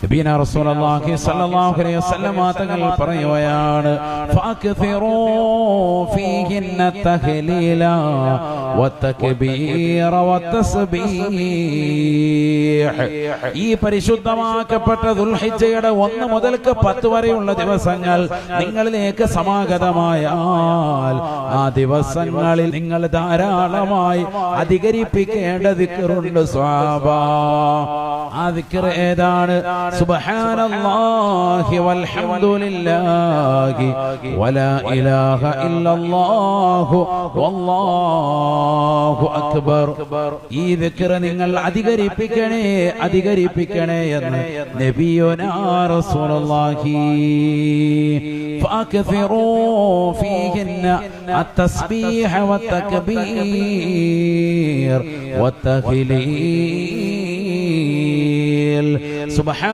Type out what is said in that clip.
നബിന റസൂലുള്ളാഹി സ്വല്ലല്ലാഹു അലൈഹി വസല്ലം തങ്ങൾ പറയുകയാണ് ഫഅക്സിറൂ ഫീഹിന്ന തഹ്ലീല വതക്ബീറ വതസ്ബീഹ്. ഈ പരിശുദ്ധമാക്കപ്പെട്ട ദുൽഹിജ്ജയുടെ 1 മുതൽ 10 വരെയുള്ള ദിവസങ്ങൾ നിങ്ങളിലേക്ക് സമാഗതമായാൽ ആ ദിവസങ്ങളിൽ നിങ്ങൾ ധാരാളമായി അധികരിപ്പിക്കേണ്ട ദിക്റുണ്ട് സ്വഹാബ. ആ ദിക്ർ ഏതാണ്? സുബ്ഹാനല്ലാഹി വൽഹംദുലില്ലാഹി വലാ ഇലാഹ ഇല്ലല്ലാഹു വല്ലാഹു അക്ബർ. ഈ ദിക്ർ നിങ്ങൾ അധികരിപ്പിക്കണേ എന്ന് നബിയുനാ റസൂലുള്ളാഹി. ഫഅക്സിറൂ ഫീഹിന്ന അത്തസ്ബീഹ വത്തക്ബീർ വത്തഹ്ലീൽ. സുബ്ഹാന